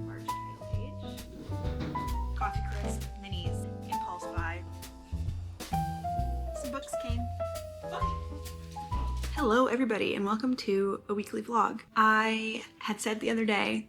March title page. Coffee Crisp Minis. Impulse buy. Some books came. Hello everybody and welcome to a weekly vlog. I had said the other day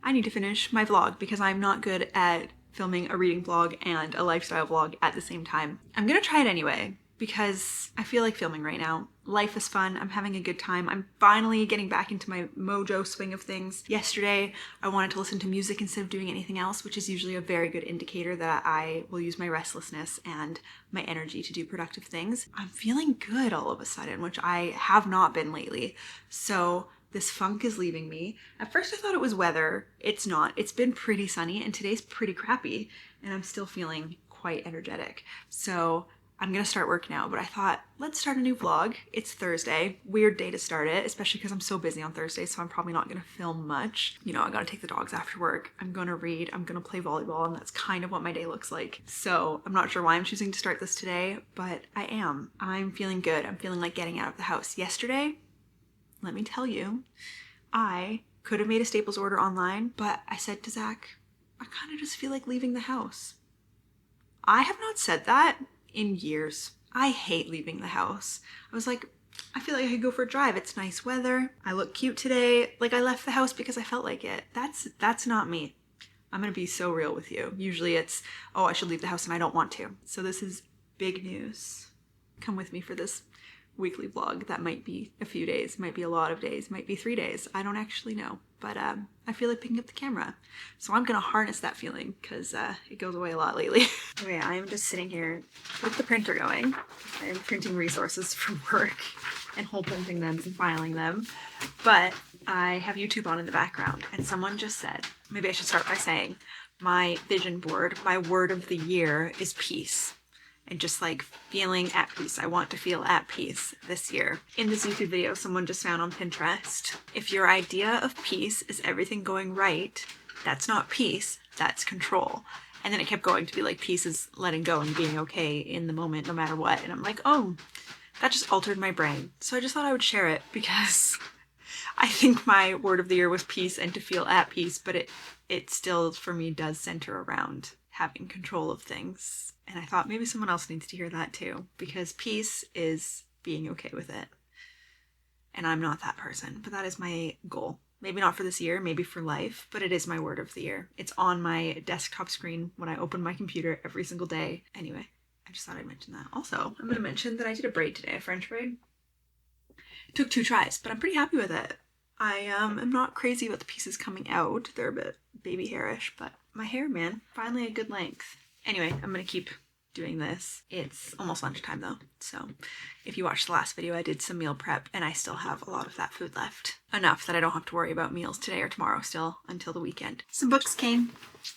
I need to finish my vlog because I'm not good at filming a reading vlog and a lifestyle vlog at the same time. I'm gonna try it anyway because I feel like filming right now. Life is fun, I'm having a good time. I'm finally getting back into my mojo swing of things. Yesterday, I wanted to listen to music instead of doing anything else, which is usually a very good indicator that I will use my restlessness and my energy to do productive things. I'm feeling good all of a sudden, which I have not been lately. So this funk is leaving me. At first I thought it was weather. It's not. It's been pretty sunny and today's pretty crappy and I'm still feeling quite energetic. So I'm gonna start work now, but I thought, let's start a new vlog. It's Thursday, weird day to start it, especially because I'm so busy on Thursday, so I'm probably not gonna film much. You know, I gotta take the dogs after work, I'm gonna read, I'm gonna play volleyball, and that's kind of what my day looks like. So I'm not sure why I'm choosing to start this today, but I am. I'm feeling good. I'm feeling like getting out of the house. Yesterday, let me tell you, I could have made a Staples order online, but I said to Zach, I kind of just feel like leaving the house. I have not said that in years. I hate leaving the house. I was like, I feel like I could go for a drive. It's nice weather. I look cute today. Like I left the house because I felt like it. That's not me. I'm gonna be so real with you. Usually it's, oh, I should leave the house and I don't want to. So this is big news. Come with me for this weekly vlog. That might be a few days, might be a lot of days, might be 3 days. I don't actually know, but I feel like picking up the camera. So I'm gonna harness that feeling because it goes away a lot lately. Okay, I am just sitting here with the printer going. I'm printing resources from work and hole printing them and filing them. But I have YouTube on in the background and someone just said, maybe I should start by saying, my vision board, my word of the year is peace. And just like feeling at peace. I want to feel at peace this year. In this YouTube video someone just found on Pinterest, if your idea of peace is everything going right, that's not peace, that's control. And then it kept going to be like, peace is letting go and being okay in the moment no matter what. And I'm like, oh, that just altered my brain. So I just thought I would share it because I think my word of the year was peace and to feel at peace, but it still for me does center around having control of things. And I thought maybe someone else needs to hear that too, because peace is being okay with it. And I'm not that person, but that is my goal. Maybe not for this year, maybe for life, but it is my word of the year. It's on my desktop screen when I open my computer every single day. Anyway, I just thought I'd mention that. Also, I'm gonna mention that I did a braid today, a French braid. It took 2 tries, but I'm pretty happy with it. I am not crazy about the pieces coming out. They're a bit baby hairish, but my hair, man, finally a good length. Anyway, I'm gonna keep doing this. It's almost lunchtime though, so if you watched the last video, I did some meal prep and I still have a lot of that food left. Enough that I don't have to worry about meals today or tomorrow still until the weekend. Some books came.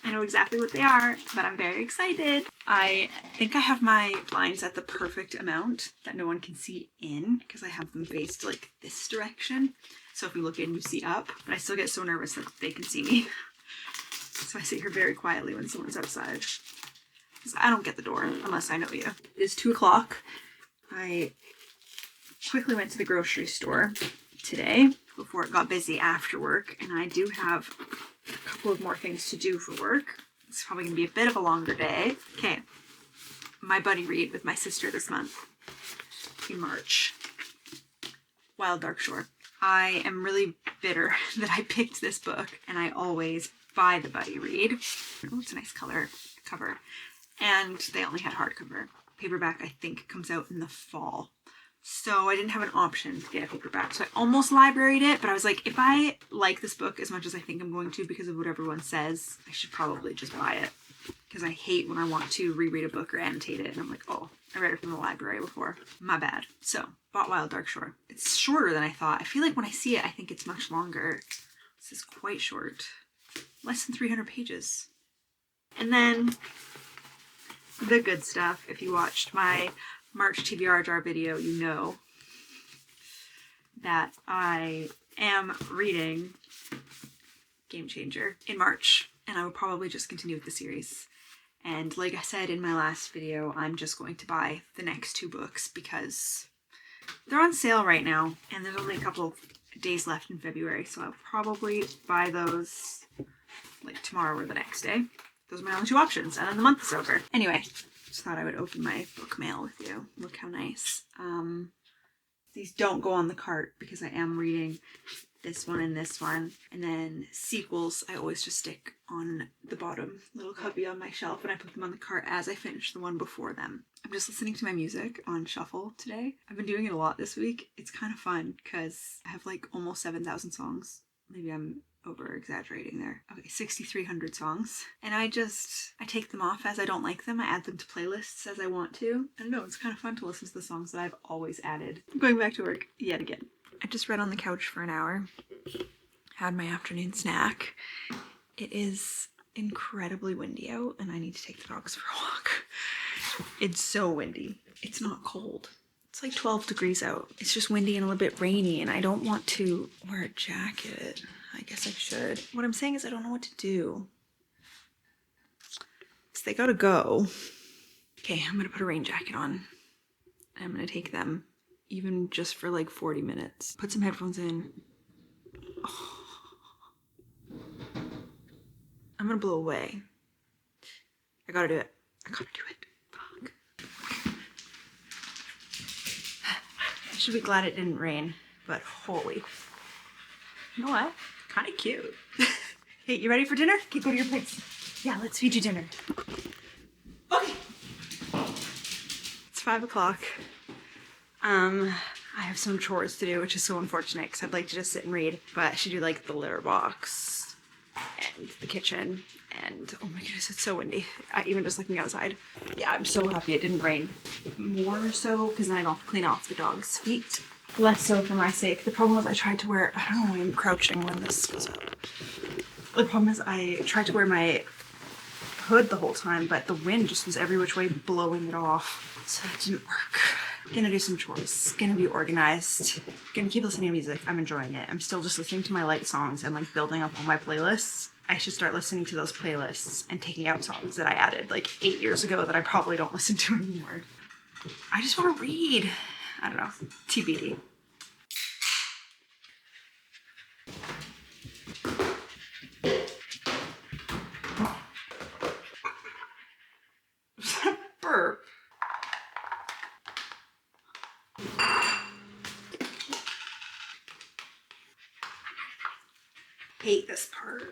I know exactly what they are, but I'm very excited. I think I have my blinds at the perfect amount that no one can see in because I have them faced like this direction. So if you look in, you see up, but I still get so nervous that they can see me. So I sit here very quietly when someone's outside. Because I don't get the door unless I know you. It is 2 o'clock. I quickly went to the grocery store today before it got busy after work, and I do have a couple of more things to do for work. It's probably gonna be a bit of a longer day. Okay, my buddy read with my sister this month in March. Wild Dark Shore. I am really bitter that I picked this book, and I always buy the buddy read. Oh, it's a nice color cover. And they only had hardcover. Paperback, I think, comes out in the fall. So I didn't have an option to get a paperback. So I almost libraried it, but I was like, if I like this book as much as I think I'm going to because of what everyone says, I should probably just buy it. Because I hate when I want to reread a book or annotate it, and I'm like, oh, I read it from the library before. My bad. So, bought Wild Dark Shore. It's shorter than I thought. I feel like when I see it, I think it's much longer. This is quite short. Less than 300 pages. And then the good stuff. If you watched my March TBR jar video, you know that I am reading Game Changer in March, and I will probably just continue with the series. And like I said in my last video, I'm just going to buy the next 2 books because they're on sale right now, and there's only a couple days left in February, so I'll probably buy those like tomorrow or the next day. Those are my only two options, and then the month is over. Anyway, just thought I would open my book mail with you. Look how nice. These don't go on the cart because I am reading this one and this one. And then sequels, I always just stick on the bottom little cubby on my shelf, and I put them on the cart as I finish the one before them. I'm just listening to my music on shuffle today. I've been doing it a lot this week. It's kind of fun because I have like almost 7,000 songs. Maybe I'm over exaggerating there. Okay, 6,300 songs. And I take them off as I don't like them. I add them to playlists as I want to. I don't know, it's kind of fun to listen to the songs that I've always added. I'm going back to work yet again. I just read on the couch for an hour. Had my afternoon snack. It is incredibly windy out and I need to take the dogs for a walk. It's so windy. It's not cold. It's like 12 degrees out. It's just windy and a little bit rainy and I don't want to wear a jacket. I guess I should. What I'm saying is I don't know what to do. So they gotta go. Okay, I'm gonna put a rain jacket on. I'm gonna take them even just for like 40 minutes. Put some headphones in. Oh. I'm gonna blow away. I gotta do it. I gotta do it. Fuck. I should be glad it didn't rain, but holy. You know what? Kind of cute. Hey, you ready for dinner? Okay, go to your place. Yeah, let's feed you dinner. Okay. It's 5 o'clock. I have some chores to do, which is so unfortunate because I'd like to just sit and read, but I should do like the litter box and the kitchen and oh my goodness, it's so windy. Even just looking outside. Yeah, I'm so happy it didn't rain. More so because then I don't have to clean off the dog's feet. Less so for my sake. The problem is I tried to wear, I don't know why I'm crouching when this goes up. The problem is I tried to wear my hood the whole time, but the wind just was every which way blowing it off. So that didn't work. Gonna do some chores. Gonna be organized. Gonna keep listening to music. I'm enjoying it. I'm still just listening to my light songs and like building up all my playlists. I should start listening to those playlists and taking out songs that I added like 8 years ago that I probably don't listen to anymore. I just want to read. I don't know. TBD. Burp. Hate this part.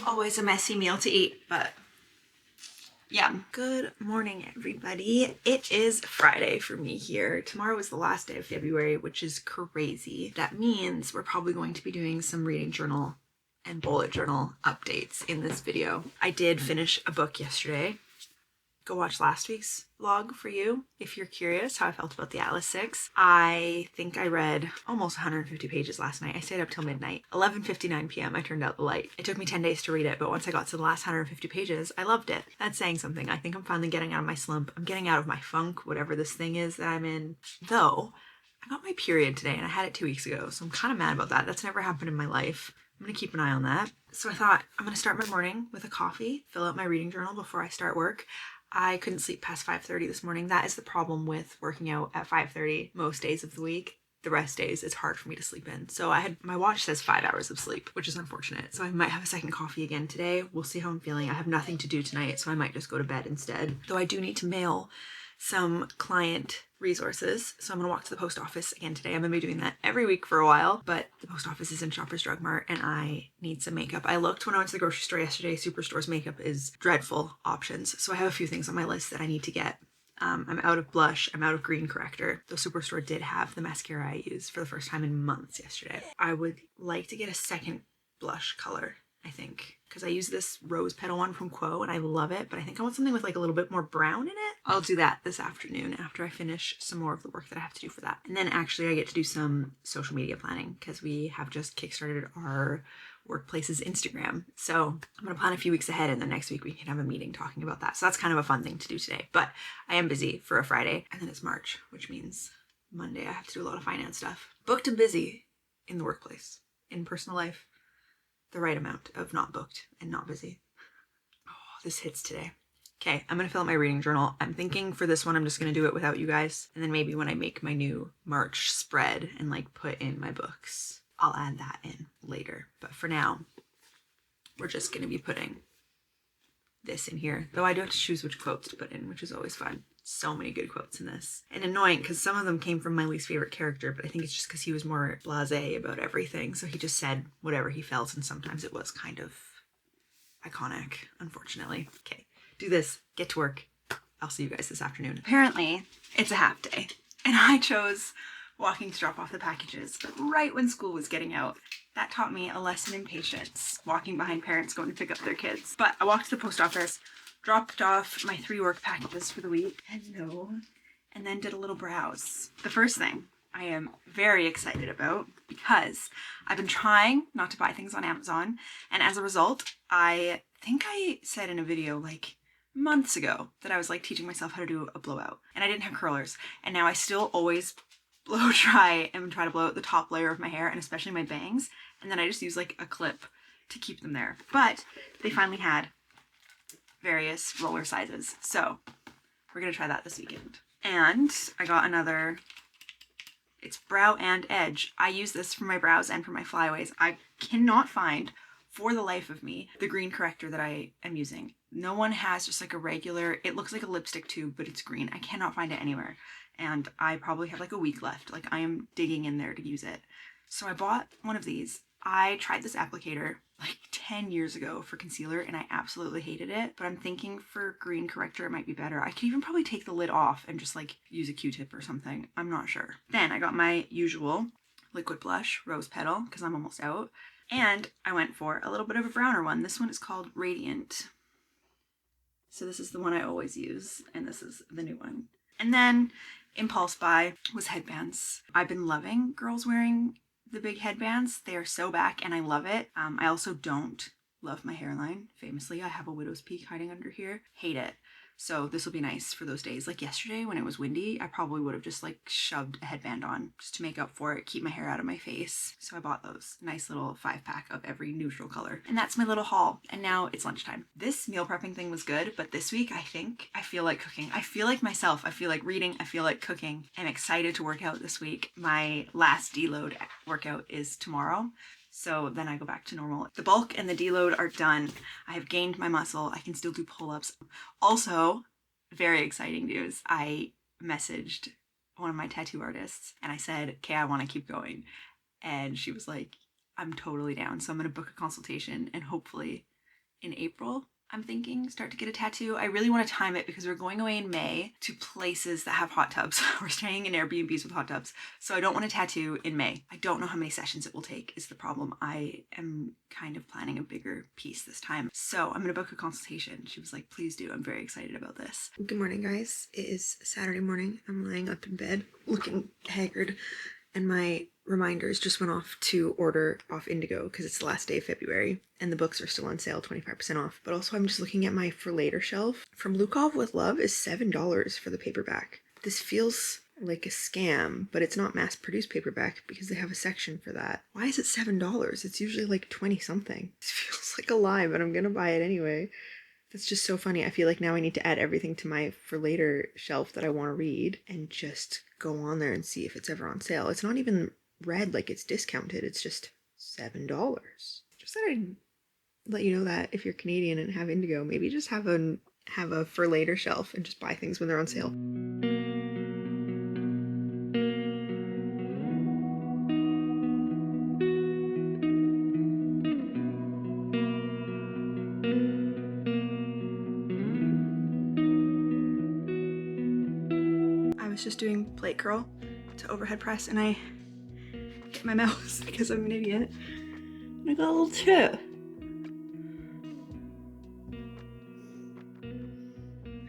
Always a messy meal to eat, but yeah. Good morning, everybody. It is Friday for me here. Tomorrow is the last day of February, which is crazy. That means we're probably going to be doing some reading journal and bullet journal updates in this video. I did finish a book yesterday. Go watch last week's vlog for you if you're curious how I felt about the Atlas 6. I think I read almost 150 pages last night. I stayed up till midnight. 11:59 p.m. I turned out the light. It took me 10 days to read it, but once I got to the last 150 pages, I loved it. That's saying something. I think I'm finally getting out of my slump. I'm getting out of my funk, whatever this thing is that I'm in. Though, I got my period today and I had it 2 weeks ago, so I'm kind of mad about that. That's never happened in my life. I'm gonna keep an eye on that. So I thought I'm gonna start my morning with a coffee, fill out my reading journal before I start work. I couldn't sleep past 5:30 this morning. That is the problem with working out at 5:30 most days of the week. The rest days it's hard for me to sleep in. So my watch says 5 hours of sleep, which is unfortunate. So I might have a second coffee again today. We'll see how I'm feeling. I have nothing to do tonight, so I might just go to bed instead. Though I do need to mail some client resources. So I'm gonna walk to the post office again today. I'm gonna be doing that every week for a while, but the post office is in Shoppers Drug Mart and I need some makeup. I looked when I went to the grocery store yesterday. Superstore's makeup is dreadful options. So I have a few things on my list that I need to get. I'm out of blush. I'm out of green corrector. The Superstore did have the mascara I used for the first time in months yesterday. I would like to get a second blush color, I think, because I use this rose petal one from Quo and I love it, but I think I want something with like a little bit more brown in it. I'll do that this afternoon after I finish some more of the work that I have to do for that. And then actually I get to do some social media planning because we have just kickstarted our workplace's Instagram. So I'm gonna plan a few weeks ahead and then next week we can have a meeting talking about that. So that's kind of a fun thing to do today, but I am busy for a Friday and then it's March, which means Monday I have to do a lot of finance stuff. Booked and busy in the workplace, in personal life. The right amount of not booked and not busy. Oh, this hits today. Okay, I'm gonna fill out my reading journal. I'm thinking for this one, I'm just gonna do it without you guys. And then maybe when I make my new March spread and like put in my books, I'll add that in later. But for now, we're just gonna be putting this in here. Though I do have to choose which quotes to put in, which is always fun. So many good quotes in this. And annoying because some of them came from my least favorite character, but I think it's just because he was more blasé about everything. So he just said whatever he felt, and sometimes it was kind of iconic, unfortunately. Okay, do this, get to work. I'll see you guys this afternoon. Apparently, it's a half day, and I chose walking to drop off the packages right when school was getting out. That taught me a lesson in patience, walking behind parents going to pick up their kids. But I walked to the post office, dropped off my 3 work packages for the week, and then did a little browse. The first thing I am very excited about because I've been trying not to buy things on Amazon, and as a result, I think I said in a video like months ago that I was like teaching myself how to do a blowout, and I didn't have curlers, and now I still always blow dry and try to blow out the top layer of my hair, and especially my bangs, and then I just use like a clip to keep them there. But they finally had various roller sizes, so we're gonna try that this weekend. And I got another, it's Brow and Edge. I use this for my brows and for my flyaways. I cannot find, for the life of me, the green corrector that I am using. No one has just like a regular, it looks like a lipstick tube, but it's green. I cannot find it anywhere. And I probably have like a week left. Like I am digging in there to use it. So I bought one of these. I tried this applicator like 10 years ago for concealer and I absolutely hated it, but I'm thinking for green corrector it might be better. I could even probably take the lid off and just like use a Q-tip or something. I'm not sure. Then I got my usual liquid blush, Rose Petal, because I'm almost out. And I went for a little bit of a browner one. This one is called Radiant. So this is the one I always use, and this is the new one. And then impulse buy was headbands. I've been loving girls wearing the big headbands. They are so back and I love it. I also don't love my hairline. Famously, I have a widow's peak hiding under here. Hate it. So this will be nice for those days. Like yesterday when it was windy, I probably would have just like shoved a headband on just to make up for it, keep my hair out of my face. So I bought those. Nice little 5-pack of every neutral color. And that's my little haul. And now it's lunchtime. This meal prepping thing was good, but this week I feel like cooking. I feel like myself. I feel like reading. I feel like cooking. I'm excited to work out this week. My last deload workout is tomorrow. So then I go back to normal. The bulk and the deload are done. I have gained my muscle. I can still do pull-ups. Also, very exciting news. I messaged one of my tattoo artists and I said, okay, I want to keep going. And she was like, I'm totally down. So I'm going to book a consultation and hopefully in April, I'm thinking, start to get a tattoo. I really want to time it because we're going away in May to places that have hot tubs. We're staying in Airbnbs with hot tubs. So I don't want a tattoo in May. I don't know how many sessions it will take is the problem. I am kind of planning a bigger piece this time. So I'm going to book a consultation. She was like, please do. I'm very excited about this. Good morning, guys. It is Saturday morning. I'm laying up in bed looking haggard and my reminders just went off to order off Indigo because it's the last day of February and the books are still on sale, 25% off. But also I'm just looking at my for later shelf. From Lukov with Love is $7 for the paperback. This feels like a scam, but it's not mass-produced paperback because they have a section for that. Why is it $7? It's usually like 20 something. This feels like a lie, but I'm gonna buy it anyway. That's just so funny. I feel like now I need to add everything to my for later shelf that I want to read and just go on there and see if it's ever on sale. It's not even red like it's discounted. It's just $7. Just thought I'd let you know that if you're Canadian and have Indigo, maybe just have a for later shelf and just buy things when they're on sale. I was just doing plate curl to overhead press and I hit my mouse because I'm an idiot. And I got a little chip.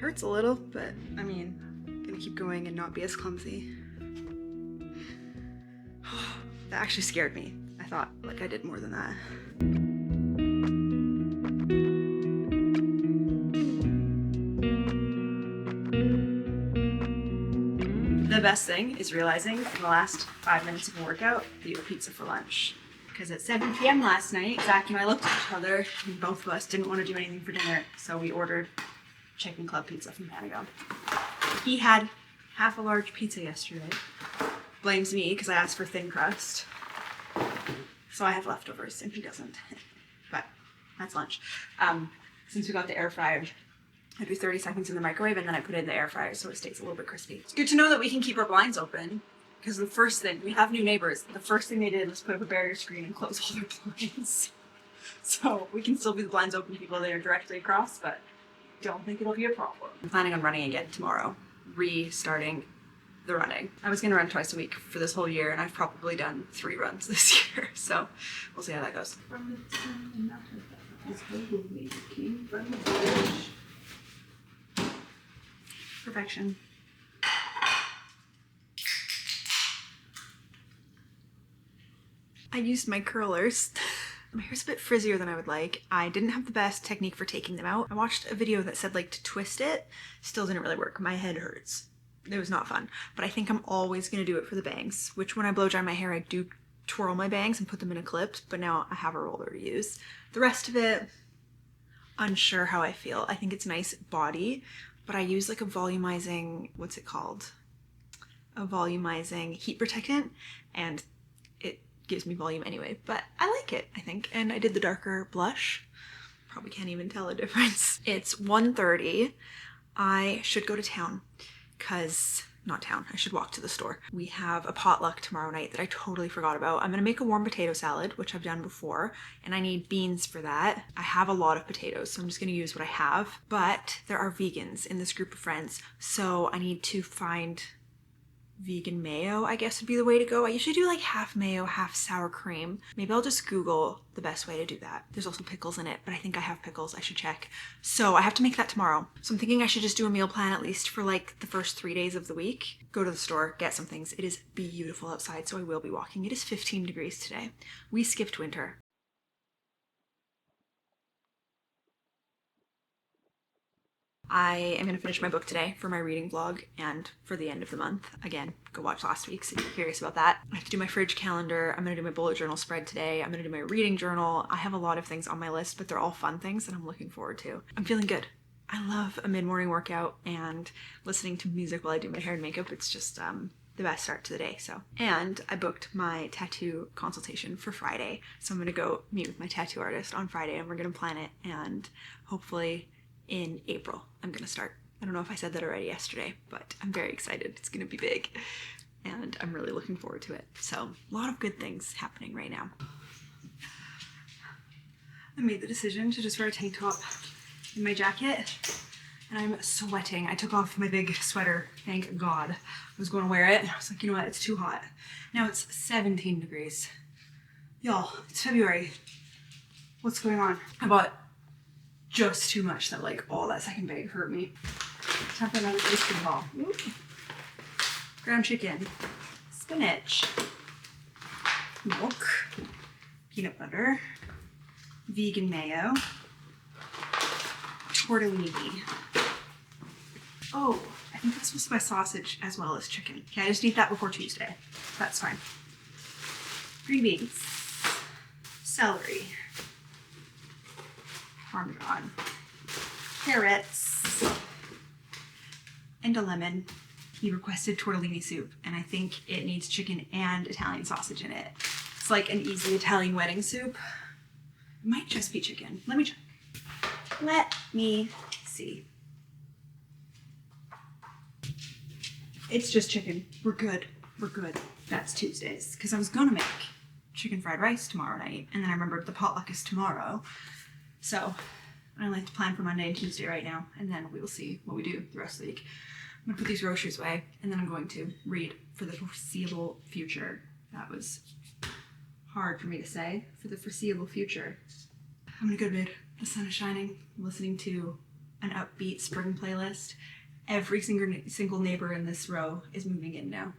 Hurts a little, but I mean, I'm gonna keep going and not be as clumsy. That actually scared me. I thought like I did more than that. The best thing is realizing in the last 5 minutes of a workout that you have pizza for lunch. Because at 7 p.m. last night, Zach and I looked at each other and both of us didn't want to do anything for dinner. So we ordered chicken club pizza from Panagon. He had half a large pizza yesterday. Blames me because I asked for thin crust. So I have leftovers and he doesn't. But that's lunch. Since we got the air fryer, I do 30 seconds in the microwave and then I put it in the air fryer so it stays a little bit crispy. It's good to know that we can keep our blinds open because the first thing, we have new neighbors. The first thing they did was put up a barrier screen and close all their blinds. So we can still be the blinds open to people that are directly across, but don't think it'll be a problem. I'm planning on running again tomorrow, restarting the running. I was gonna run twice a week for this whole year and I've probably done 3 runs this year. So we'll see how that goes. Perfection. I used my curlers. My hair's a bit frizzier than I would like. I didn't have the best technique for taking them out. I watched a video that said like to twist it. Still didn't really work. My head hurts. It was not fun. But I think I'm always gonna do it for the bangs, which when I blow dry my hair, I do twirl my bangs and put them in a clip, but now I have a roller to use. The rest of it, unsure how I feel. I think it's nice body, but I use like a volumizing, what's it called? A volumizing heat protectant, and it gives me volume anyway, but I like it, I think. And I did the darker blush. Probably can't even tell a difference. It's 1:30. I should go to town, I should walk to the store. We have a potluck tomorrow night that I totally forgot about. I'm gonna make a warm potato salad, which I've done before, and I need beans for that. I have a lot of potatoes, so I'm just gonna use what I have, but there are vegans in this group of friends, so I need to find vegan mayo, I guess would be the way to go. I usually do like half mayo, half sour cream. Maybe I'll just Google the best way to do that. There's also pickles in it, but I think I have pickles. I should check. So I have to make that tomorrow. So I'm thinking I should just do a meal plan at least for like the first 3 days of the week. Go to the store, get some things. It is beautiful outside, so I will be walking. It is 15 degrees today. We skipped winter. I am going to finish my book today for my reading vlog and for the end of the month. Again, go watch last week's if you're curious about that. I have to do my fridge calendar. I'm going to do my bullet journal spread today. I'm going to do my reading journal. I have a lot of things on my list, but they're all fun things that I'm looking forward to. I'm feeling good. I love a mid-morning workout and listening to music while I do my hair and makeup. It's just the best start to the day. And I booked my tattoo consultation for Friday. So I'm going to go meet with my tattoo artist on Friday and we're going to plan it, and hopefully in April I'm gonna start. I don't know if I said that already yesterday, but I'm very excited. It's gonna be big and I'm really looking forward to it. So a lot of good things happening right now. I made the decision to just wear a tank top and my jacket, and I'm sweating. I took off my big sweater, thank God. I was going to wear it. I was like, you know what, it's too hot. Now it's 17 degrees. Y'all, it's February. What's going on? I bought just too much that like all that second bag hurt me. Time for another ice cream ball. Ooh. Ground chicken, spinach, milk, peanut butter, vegan mayo, tortellini. Oh, I think that's supposed to buy sausage as well as chicken. Okay, I just need that before Tuesday. That's fine. Green beans, celery, Parmesan, carrots, and a lemon. He requested tortellini soup, and I think it needs chicken and Italian sausage in it. It's like an easy Italian wedding soup. It might just be chicken. Let me check. Let me see. It's just chicken. We're good. We're good. That's Tuesdays, because I was gonna make chicken fried rice tomorrow night, and then I remembered the potluck is tomorrow. So I only have to plan for Monday and Tuesday right now, and then we will see what we do the rest of the week. I'm gonna put these groceries away, and then I'm going to read for the foreseeable future. That was hard for me to say. For the foreseeable future. I'm in a good mood. The sun is shining. I'm listening to an upbeat spring playlist. Every single neighbor in this row is moving in now.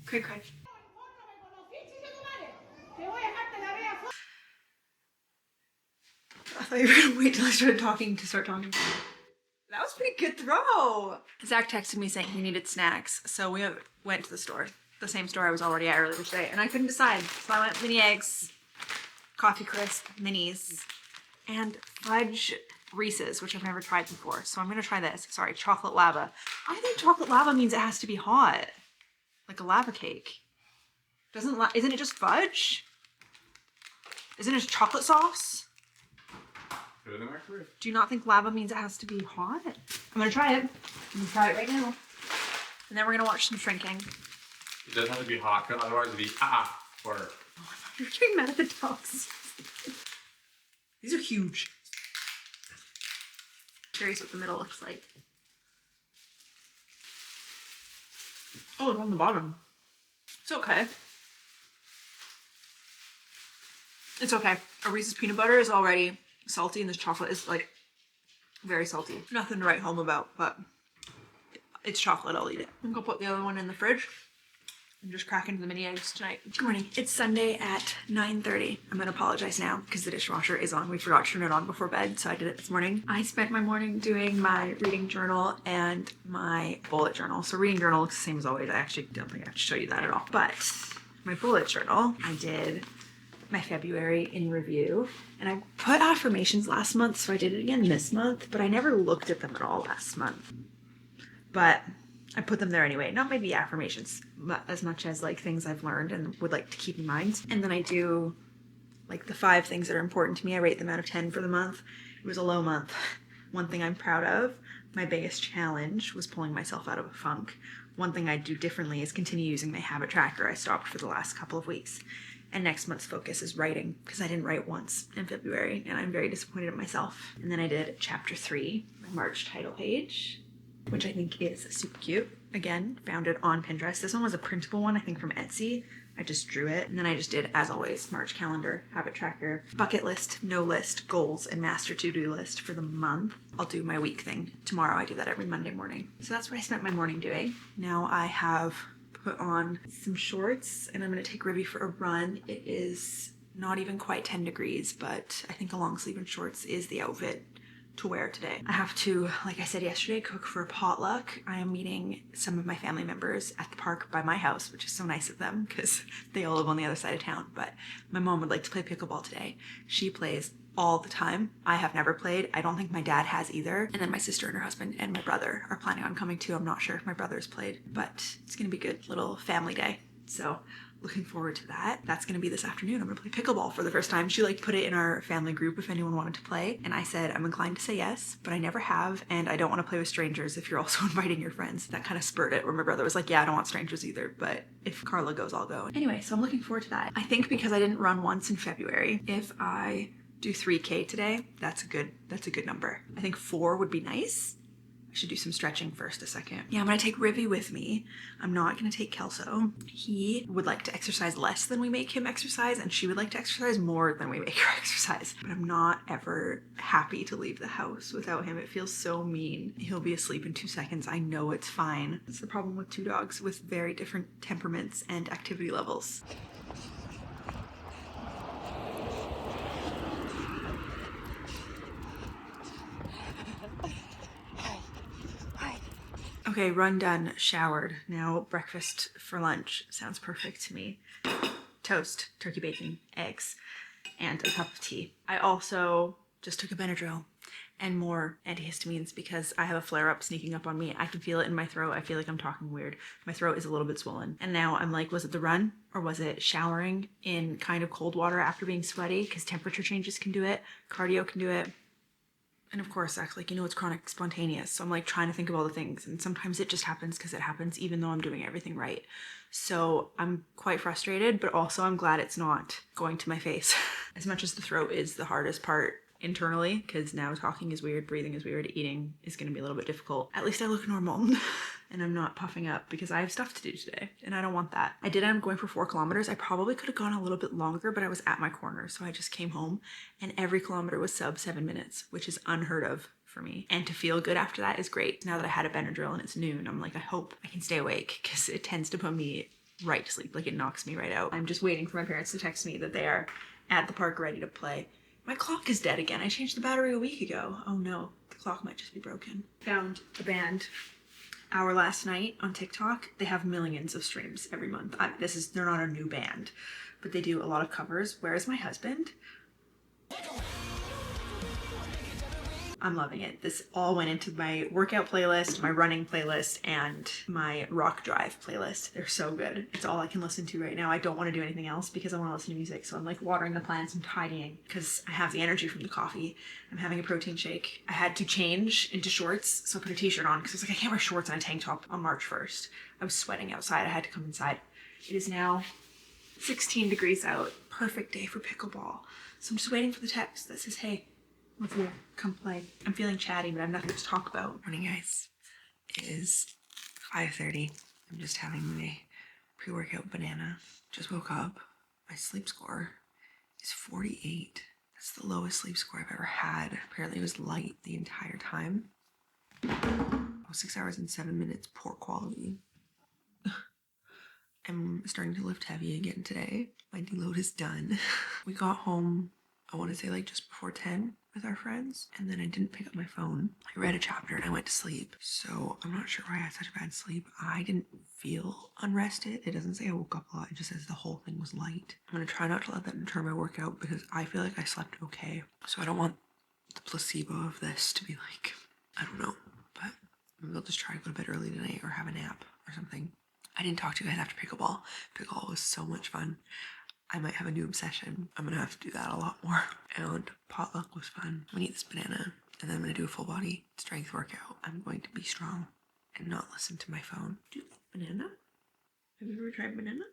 Cray cray. I thought you were gonna wait till I started talking to start talking. That was a pretty good throw. Zach texted me saying he needed snacks, so we went to the store. The same store I was already at earlier today, and I couldn't decide. So I went mini eggs, coffee crisp, minis, and fudge Reese's, which I've never tried before. So I'm gonna try this. Sorry, chocolate lava. I think chocolate lava means it has to be hot, like a lava cake. Isn't it just fudge? Isn't it chocolate sauce? Put it in the microwave. Do you not think lava means it has to be hot? I'm gonna try it. I'm gonna try it right now. And then we're gonna watch some shrinking. It doesn't have to be hot, because otherwise it'd be or. You're getting mad at the dogs. These are huge. Curious what the middle looks like. Oh, it's on the bottom. It's okay. It's okay. A Reese's peanut butter is already salty and this chocolate is like very salty. Nothing to write home about, but it's chocolate. I'll eat it. I'm gonna put the other one in the fridge and just crack into the mini eggs tonight. Good morning. It's Sunday at 9:30. I'm gonna apologize now because the dishwasher is on. We forgot to turn it on before bed, so I did it this morning. I spent my morning doing my reading journal and my bullet journal. So reading journal looks the same as always. I actually don't think I have to show you that at all. But my bullet journal, I did my February in review, and I put affirmations last month, so I did it again this month, but I never looked at them at all last month. But I put them there anyway. Not maybe affirmations, but as much as like things I've learned and would like to keep in mind. And then I do like the 5 things that are important to me. I rate them out of 10 for the month. It was a low month. One thing I'm proud of, my biggest challenge was pulling myself out of a funk. One thing I'd do differently is continue using my habit tracker I stopped for the last couple of weeks. And next month's focus is writing, because I didn't write once in February, and I'm very disappointed in myself. And then I did chapter 3, my March title page, which I think is super cute. Again, found it on Pinterest. This one was a printable one, I think from Etsy. I just drew it. And then I just did, as always, March calendar, habit tracker, bucket list, no list, goals, and master to-do list for the month. I'll do my week thing tomorrow. I do that every Monday morning. So that's what I spent my morning doing. Now I have put on some shorts and I'm gonna take Rivy for a run. It is not even quite 10 degrees, but I think a long sleeve and shorts is the outfit to wear today. I have to, like I said yesterday, cook for a potluck. I am meeting some of my family members at the park by my house, which is so nice of them because they all live on the other side of town. But my mom would like to play pickleball today. She plays all the time. I have never played. I don't think my dad has either. And then my sister and her husband and my brother are planning on coming too. I'm not sure if my brother's played, but it's gonna be a good little family day. So looking forward to that. That's gonna be this afternoon. I'm gonna play pickleball for the first time. She like put it in our family group if anyone wanted to play. And I said, I'm inclined to say yes, but I never have. And I don't wanna play with strangers if you're also inviting your friends. That kind of spurred it where my brother was like, yeah, I don't want strangers either. But if Carla goes, I'll go. Anyway, so I'm looking forward to that. I think because I didn't run once in February, if I do 3K today, that's a good number. I think 4 would be nice. I should do some stretching first a second. Yeah, I'm gonna take Rivy with me. I'm not gonna take Kelso. He would like to exercise less than we make him exercise, and she would like to exercise more than we make her exercise. But I'm not ever happy to leave the house without him. It feels so mean. He'll be asleep in 2 seconds. I know it's fine. It's the problem with 2 dogs with very different temperaments and activity levels. Okay, run done, showered. Now breakfast for lunch. Sounds perfect to me. Toast, turkey bacon, eggs, and a cup of tea. I also just took a Benadryl and more antihistamines because I have a flare-up sneaking up on me. I can feel it in my throat. I feel like I'm talking weird. My throat is a little bit swollen. And now I'm like, was it the run or was it showering in kind of cold water after being sweaty? Because temperature changes can do it. Cardio can do it. And of course, act like, you know, it's chronic spontaneous. So I'm like trying to think of all the things. And sometimes it just happens because it happens even though I'm doing everything right. So I'm quite frustrated, but also I'm glad it's not going to my face. As much as the throat is the hardest part internally, because now talking is weird, breathing is weird, eating is going to be a little bit difficult. At least I look normal and I'm not puffing up because I have stuff to do today and I don't want that. I did end up going for 4 kilometers. I probably could have gone a little bit longer, but I was at my corner. So I just came home and every kilometer was sub 7 minutes, which is unheard of for me. And to feel good after that is great. Now that I had a Benadryl and it's noon, I'm like, I hope I can stay awake because it tends to put me right to sleep. Like it knocks me right out. I'm just waiting for my parents to text me that they are at the park ready to play. My clock is dead again. I changed the battery a week ago. Oh no, the clock might just be broken. Found a band, Our Last Night on TikTok. They have millions of streams every month. They're not a new band, but they do a lot of covers. Where is my husband? I'm loving it. This all went into my workout playlist, my running playlist, and my rock drive playlist. They're so good. It's all I can listen to right now. I don't want to do anything else because I want to listen to music. So I'm like watering the plants and tidying because I have the energy from the coffee. I'm having a protein shake. I had to change into shorts, so I put a t-shirt on because I was like, I can't wear shorts and a tank top on March 1st. I was sweating outside. I had to come inside. It is now 16 degrees out. Perfect day for pickleball. So I'm just waiting for the text that says, hey, let's come play. I'm feeling chatty, but I have nothing to talk about. Morning, guys. It is 5:30. I'm just having my pre-workout banana. Just woke up. My sleep score is 48. That's the lowest sleep score I've ever had. Apparently it was light the entire time. 6 hours and 7 minutes, poor quality. I'm starting to lift heavy again today. My deload is done. We got home, I want to say like just before 10 with our friends, and then I didn't pick up my phone. I read a chapter and I went to sleep. So I'm not sure why I had such a bad sleep. I didn't feel unrested. It doesn't say I woke up a lot. It just says the whole thing was light. I'm going to try not to let that deter my workout because I feel like I slept okay. So I don't want the placebo of this to be like, I don't know, but maybe I'll just try to go to bed early tonight or have a nap or something. I didn't talk to you guys after pickleball. Pickleball was so much fun. I might have a new obsession. I'm gonna have to do that a lot more. And potluck was fun. I'm gonna eat this banana and then I'm gonna do a full body strength workout. I'm going to be strong and not listen to my phone. Do you like banana? Have you ever tried banana?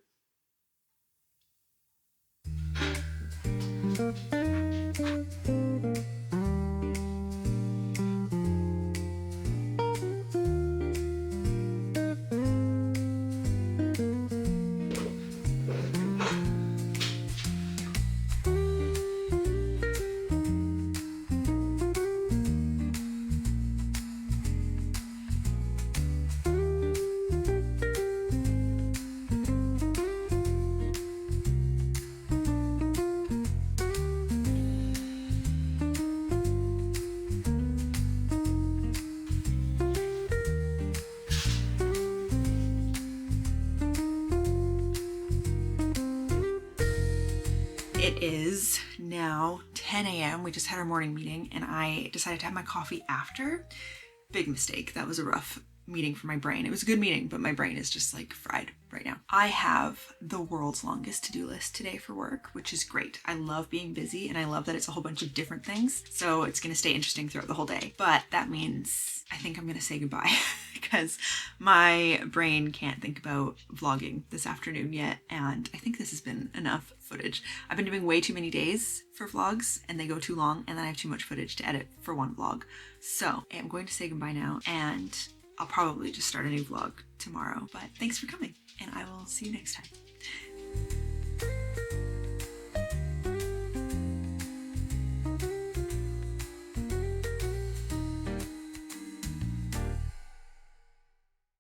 It is now 10 a.m. We just had our morning meeting and I decided to have my coffee after. Big mistake. That was a rough meeting for my brain. It was a good meeting, but my brain is just like fried right now. I have the world's longest to-do list today for work, which is great. I love being busy and I love that it's a whole bunch of different things. So it's going to stay interesting throughout the whole day. But that means I think I'm going to say goodbye because my brain can't think about vlogging this afternoon yet. And I think this has been enough footage. I've been doing way too many days for vlogs and they go too long and then I have too much footage to edit for one vlog. So I'm going to say goodbye now and I'll probably just start a new vlog tomorrow. But thanks for coming and I will see you next time.